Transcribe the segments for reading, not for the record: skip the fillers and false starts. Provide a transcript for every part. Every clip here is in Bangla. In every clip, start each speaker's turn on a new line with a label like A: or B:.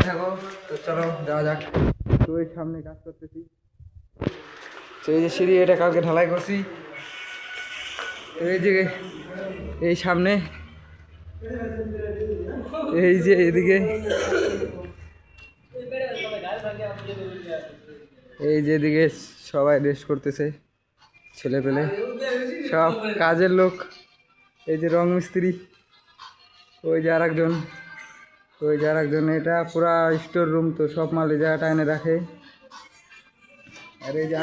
A: থাকো তো চলো যাওয়া যাক। তো এই সামনে কাজ করতেছি, তো এই যে সিঁড়ি এটা কালকে ঢালাই করছি। এই যে এই সামনে, এই যে এদিকে, এই যে এদিকে সবাই রেস্ট করতেছে, ছেলে পেলে সব কাজের লোক। এই যে রং মিস্ত্রি, ওই যে আর একজন, ওই যে আর একজন। এটা পুরা স্টোর রুম, তো সব মাল এই জায়গাটা এনে রাখে। আর এই যে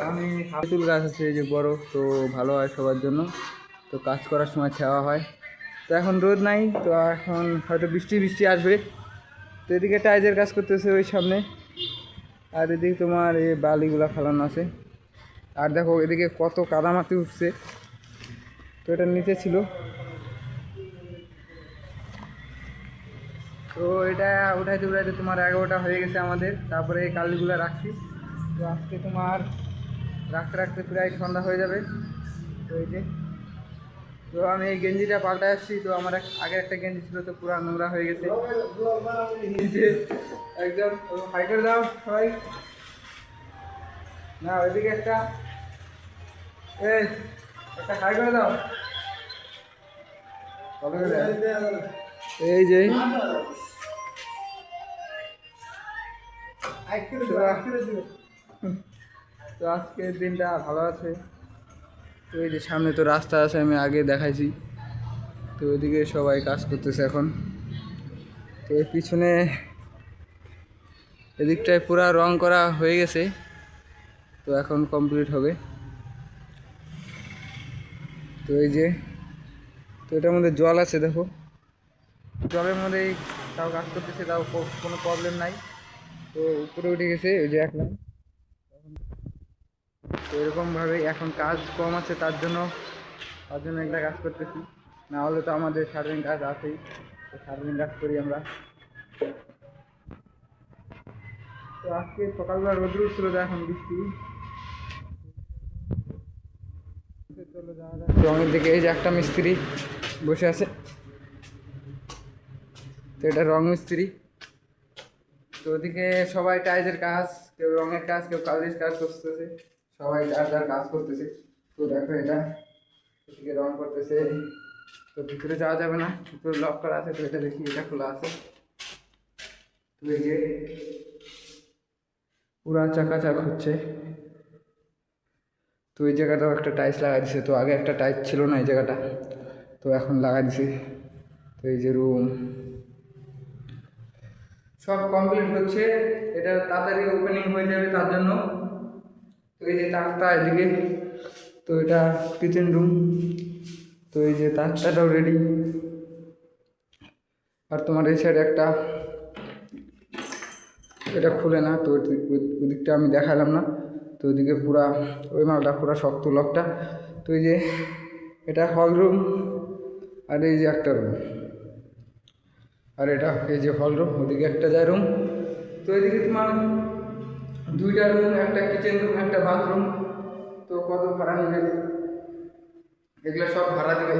A: আমি তেঁতুল গাছ আছে এই যে বড়, তো ভালো হয় সবার জন্য। তো কাজ করার সময় ছাওয়া হয়। তো এখন রোদ নাই, তো এখন হয়তো বৃষ্টি বৃষ্টি আসবে। তো এদিকে টাইজের কাজ করতেছে ওই সামনে, আর এদিকে তোমার এই বালিগুলা ফেলানো আছে। আর দেখো এদিকে কত কাদামাটি উঠছে, তো এটা নিচে ছিল। তো এটা উঠাইতে উঠাইতে তোমার 11টা হয়ে গেছে আমাদের। তারপরে এই কালিগুলো রাখছি। তো আজকে তোমার রাখতে রাখতে প্রায় সন্ধ্যা হয়ে যাবে। তো এই যে, তো আমি এই গেঞ্জিটা পাল্টে আসছি। তো আমার আগের একটা গেঞ্জি ছিল, তো পুরো নোংরা হয়ে গেছে। একদম হাই করে দাও সবাই, না ওইদিকে একটা, এই একটা হাই করে দাও। এই যে তো আজকের দিনটা ভালো আছে। তো এই যে সামনে তো রাস্তা আছে, আমি আগে দেখাইছি। তো ওইদিকে সবাই কাজ করতেছে এখন। তো এর পিছনে এদিকটায় পুরা রং করা হয়ে গেছে, তো এখন কমপ্লিট হবে। তো এই যে, তো এটার মধ্যে জল আছে দেখো, জলের মধ্যেই তাও কাজ করতেছে, তাও কোনো প্রবলেম নাই। তো উপরে উঠে গেছে ওই যে এক লাইন। তো এরকমভাবেই এখন কাজ কম আছে, তার জন্য একটা কাজ করতেছি। না হলে তো আমাদের সারাদিন কাজ আছেই, তো সারাদিন কাজ করি আমরা। তো আজকে সকালবেলা রোদ্র ছিল, তো এখন বৃষ্টি। চলো যাওয়া যাক রঙের দিকে। এই যে একটা মিস্ত্রি বসে আছে, তো এটা রং মিস্ত্রি। তো ওদিকে সবাই টাইজের কাজ, কেউ রঙের কাজ, কেউ কালির কাজ করতেছে, সবাই যার যার কাজ করতেছে। তো দেখো এটা এদিকে রং করতেছে। তো ভিতরে যাওয়া যাবে না, ভিতরে লক করা আছে। তো এটা দেখি, এটা খোলা আছে। তো এই যে পুরা চাকাচাক হচ্ছে। তো এই জায়গাটাও একটা টাইলস লাগাই দিছে, তো আগে একটা টাইলস ছিল না এই জায়গাটা, তো এখন লাগাই দিছে। তো এই যে রুম সব কমপ্লিট হচ্ছে, এটা তাড়াতাড়ি ওপেনিং হয়ে যাবে তার জন্য। তো এই যে তাকটা এদিকে, তো এটা কিচেন রুম। তো এই যে তাকটাটাও রেডি। আর তোমার এই সাইডে একটা, এটা খুলে না, তো ওদিকটা আমি দেখালাম না। তো ওদিকে পুরা ওই মালটা পুরা শক্ত লকটা। তো এই যে এটা হল রুম, আর এই যে একটা রুম, আর এটা এই যে হল রুম, ওদিকে একটা যায় রুম। তো এদিকে তোমার দুইটা রুম, একটা কিচেন রুম, একটা বাথরুম। তো কত ভাড়া নেবে, এগুলো সব ভাড়া দেবে।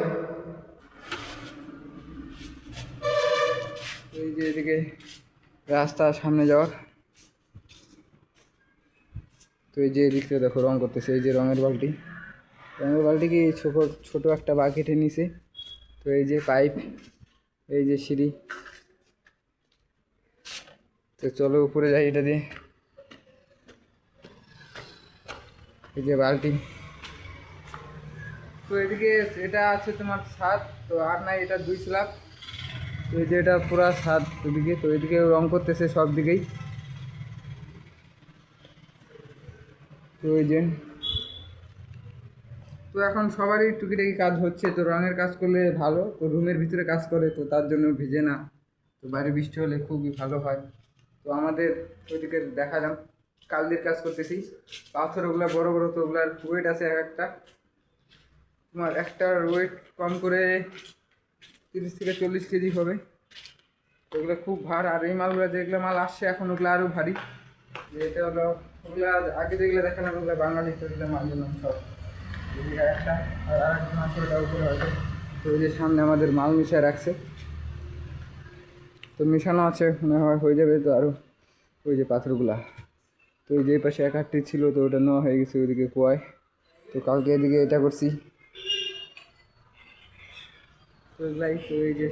A: এই যে এদিকে রাস্তা সামনে যাওয়ার। তো এই যে এদিকটা দেখো রং করতেছে, এই যে রঙের বালতি, রঙের বালতি কি ছোট একটা বাকেটে নিছে। তো এই যে পাইপ, এই যে সিঁড়ি। তো চলো উপরে যাই এটা দিয়ে। এই যে বালতি। তো এদিকে এটা আছে তোমার ছাদ, তো আর নাই, এটা 2 স্ল্যাব। তো এই যে এটা পুরা ছাদ ওদিকে। তো এদিকে রং করতেছে সব দিকেই। তো এই যে, তো এখন সবারই টুকিটাকি কাজ হচ্ছে। তো রঙের কাজ করলে ভালো, তো রুমের ভিতরে কাজ করে, তো তার জন্য ভিজে না। তো বাইরে বৃষ্টি হলে খুবই ভালো হয়। তো আমাদের ওইদিকে দেখালাম কালদের কাজ করতেছি। পাথর ওগুলা বড় বড়, তো ওগুলার ওয়েট আছে এক একটা, তোমার একটার ওয়েট কম করে 30 থেকে 40 কেজি হবে। তো ওগুলো খুব ভার। আর এই মালগুলো যেগুলো মাল আসছে এখন, ওগুলো আরও ভারী। এটা হলো ওগুলা আগে যেগুলো দেখালাম, ওগুলো বাঙালি, তো ওগুলো মাল দিলাম সব একটা। আর আরেকজন আছে ওটা উপরে হয়তো। তো ওই যে সামনে আমাদের মাল মিশিয়ে রাখছে। তো মিশানো আছে, মনে হয় হয়ে যাবে। তো আরও ওই যে পাথরগুলা, তো ওই যে পাশে এক আটটি ছিল, তো ওটা নেওয়া হয়ে গেছে ওইদিকে কুয়ায়। তো কালকে এদিকে এটা করছি। তো এগুলাই, তো এই যে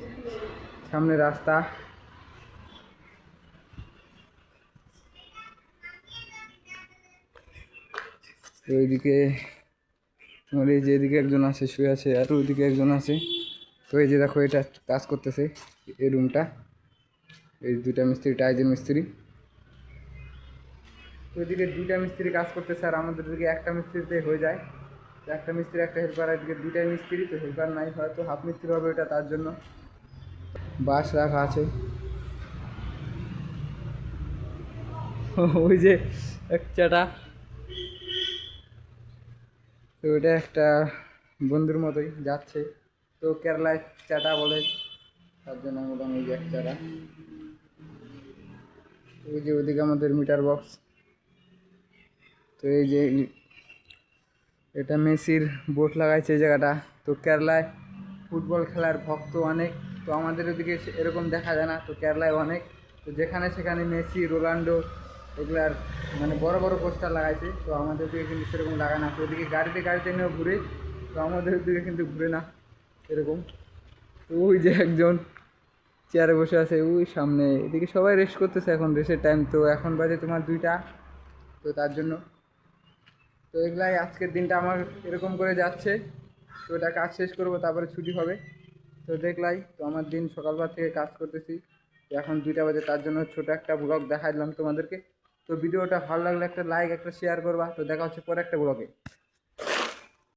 A: সামনে রাস্তা, তো ওইদিকে তোমার এই যে এদিকে একজন আছে শুয়ে আছে, আর ওইদিকে একজন আছে। তো এই যে দেখো এটা কাজ করতেছে এই রুমটা, এই দুইটা মিস্ত্রি, টাইজের মিস্ত্রি। তো ওইদিকে দুইটা মিস্ত্রি কাজ করতেছে, আর আমাদের দিকে একটা মিস্ত্রিতে হয়ে যায়। তো একটা মিস্ত্রি একটা হেল্পার, এদিকে দুইটাই মিস্ত্রি, তো হেল্পার নাই, হয়তো হাফ মিস্ত্রি হবে ওটা, তার জন্য বাঁশ রাখা আছে। ওই যে এক চাটা, তো ওটা একটা বন্ধুর মতোই যাচ্ছে। তো কেরালায় চাটা বলে, তার জন্য বললাম ওই যে এক চাটা। ওই যে ওইদিকে আমাদের মিটার বক্স। তো এই যে এটা মেসির বোট লাগাইছে এই জায়গাটা। তো কেরালায় ফুটবল খেলার ভক্ত অনেক, তো আমাদের ওদিকে এরকম দেখা যায় না, তো কেরালায় অনেক। তো যেখানে সেখানে মেসি, রোনাল্ডো এগুলার মানে বড় বড় পোস্টার লাগাইছে। তো আমাদের দিকে কিন্তু সেরকম লাগায় না, তো ওদিকে গাড়িতে গাড়িতে নিয়েও ঘুরে, তো আমাদের দিকে কিন্তু ঘুরে না এরকম। তো ওই যে একজন চেয়ারে বসে আছে ওই সামনে, এদিকে সবাই রেস্ট করতেছে, এখন রেস্টের টাইম। তো এখন বাজে তোমার 2টা, তো তার জন্য। তো এগুলাই আজকের দিনটা আমার এরকম করে যাচ্ছে। তো এটা কাজ শেষ করবো, তারপরে ছুটি হবে। তো দেখলাই তো আমার দিন সকালবেলা থেকে কাজ করতেছি, তো এখন 2টা বাজে, তার জন্য ছোটো একটা ব্লগ দেখাইলাম তোমাদেরকে। তো ভিডিওটা ভালো লাগলে একটা লাইক, একটা শেয়ার করবা। তো দেখা হচ্ছে পরে একটা ব্লগে।